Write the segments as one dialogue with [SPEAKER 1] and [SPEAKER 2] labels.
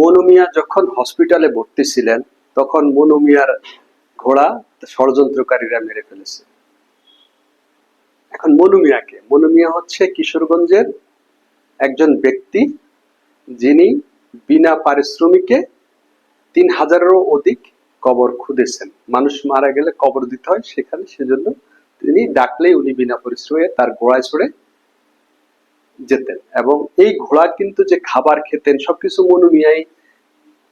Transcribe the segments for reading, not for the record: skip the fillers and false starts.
[SPEAKER 1] মনু মিয়া যখন হসপিটালে ভর্তি ছিলেন তখন মনু মিয়ার ঘোড়া ষড়যন্ত্রকারীরা মেরে ফেলেছে। এখন মনু মিয়া হচ্ছে কিশোরগঞ্জের একজন ব্যক্তি, যিনি বিনা পারিশ্রমিকে 3000-এরও অধিক কবর খুঁড়েছেন। মানুষ মারা গেলে কবর দিতে হয় সেখানে, সেজন্য তিনি ডাকলেই উনি বিনা পরিশ্রমে তার ঘোড়ায় চড়ে যেতেন। এবং এই ঘোড়া কিন্তু যে খাবার খেতেন সবকিছু মনু মিয়াই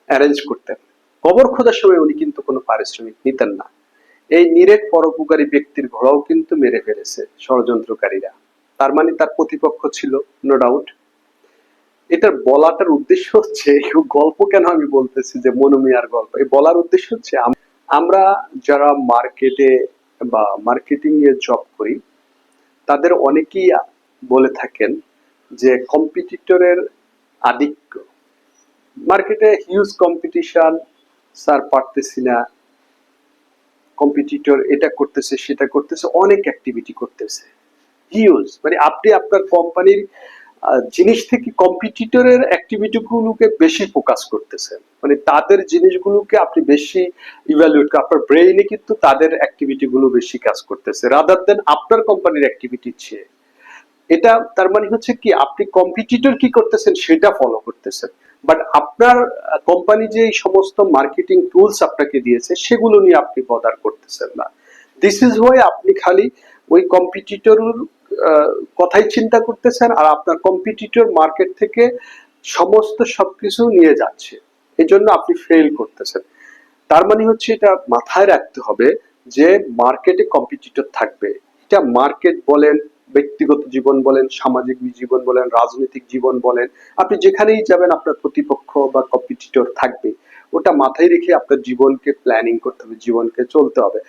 [SPEAKER 1] অ্যারেঞ্জ করতেন। কবর খোঁজার সময় উনি কিন্তু কোনো পারিশ্রমিক নিতেন না। এই নিরেট পরোপকারী ব্যক্তির ঘোড়াও কিন্তু মেরে ফেলেছে ষড়যন্ত্রকারীরা। তার মানে তার প্রতিপক্ষ ছিল, নো ডাউট। এটার বলাটার উদ্দেশ্য হচ্ছে, গল্প কেন আমি বলতেছি যে মনু মিয়ার গল্প, এই বলার উদ্দেশ্য হচ্ছে আমরা যারা মার্কেটে বা মার্কেটিং এ জব করি তাদের অনেকেই বলে থাকেন যে কম্পিটিটরের আধিক্য, মার্কেটে হিউজ কম্পিটিশন, স্যার পারতেছি না, কম্পিটিটর এটা করতেছে সেটা করতেছে, অনেক অ্যাক্টিভিটি করতেছে হিউজ। মানে আপনি আপনার কোম্পানির জিনিস থেকে কম্পিটিটরের অ্যাক্টিভিটি গুলোকে বেশি ফোকাস করতেছেন, মানে তাদের জিনিসগুলোকে আপনি বেশি ইভ্যালুয়েট, আপনার ব্রেইনে কিন্তু তাদের অ্যাক্টিভিটি গুলো বেশি কাজ করতেছে রাদার দেন আপনার কোম্পানির অ্যাক্টিভিটির চেয়ে। এটা তার মানে হচ্ছে কি, আপনি কম্পিটিটর কি করতেছেন সেটা ফলো করতেছেন, বাট আপনার কোম্পানি যে সমস্ত মার্কেটিং টুলস আপনাকে দিয়েছে সেগুলো নিয়ে আপনি বদার করতেছেন না। দিস ইজ ওয়াই আপনি খালি ওই কম্পিটিটর কথাই চিন্তা করতেছেন, আর আপনার কম্পিটিটর মার্কেট থেকে সমস্ত সবকিছু নিয়ে যাচ্ছে, এই জন্য আপনি ফেল করতেছেন। তার মানে হচ্ছে এটা মাথায় রাখতে হবে যে মার্কেটে কম্পিটিটর থাকবে। এটা মার্কেট বলেন, ব্যক্তিগত জীবন বলেন, সামাজিক জীবন বলেন, রাজনৈতিক জীবন বলেন, আপনি যেখানেই যাবেন আপনার প্রতিপক্ষ বা কম্পিটিটর থাকবে। ওটা মাথায় রেখে আপনার জীবনকে প্ল্যানিং করতে হবে, জীবনকে চলতে হবে।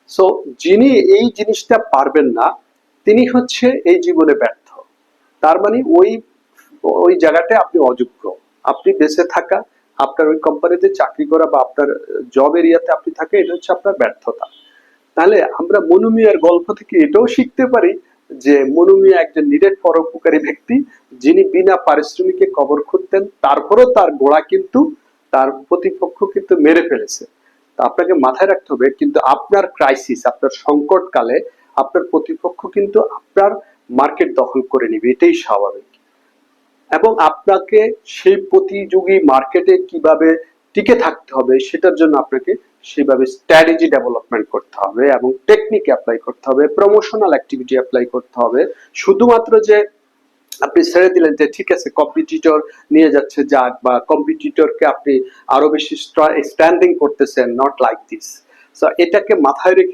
[SPEAKER 1] সো যিনি এই জিনিসটা পারবেন না তিনি হচ্ছে এই জীবনে ব্যর্থ। তার মানে ওই ওই জায়গাটায় আপনি অযোগ্য। আপনি বেঁচে থাকা, আপনার ওই কোম্পানিতে চাকরি করা বা আপনার জব এরিয়াতে আপনি থাকা, এটা হচ্ছে আপনার ব্যর্থতা। তাহলে আমরা মনু মিয়ার গল্প থেকে এটাও শিখতে পারি যে মনু মিয়া একজন নিরেট পরোপকারী ব্যক্তি, যিনি বিনা পারিশ্রমিকে কবর খুঁড়তেন, তারপরও তার ঘোড়া কিন্তু তার প্রতিপক্ষ কিন্তু মেরে ফেলেছে। তা আপনাকে মাথায় রাখতে হবে, কিন্তু আপনার ক্রাইসিস, আপনার সংকট কালে আপনার প্রতিপক্ষ কিন্তু আপনার মার্কেট দখল করে নিবে, এটাই স্বাভাবিক। এবং আপনাকে সেই প্রতিযোগী মার্কেটে কিভাবে টিকে থাকতে হবে সেটার জন্য আপনাকে সেভাবে স্ট্র্যাটেজি ডেভেলপমেন্ট করতে হবে এবং টেকনিক অ্যাপ্লাই করতে হবে, প্রমোশনাল অ্যাক্টিভিটি অ্যাপ্লাই করতে হবে। শুধুমাত্র যে আপনি ছেড়ে দিলেন যে ঠিক আছে কম্পিটিটর নিয়ে যাচ্ছে যাক, বা কম্পিটিটরকে আপনি আরো বেশি স্ট্যান্ডিং করতেছেন, নট লাইক দিস। সো এটাকে মাথায় রেখে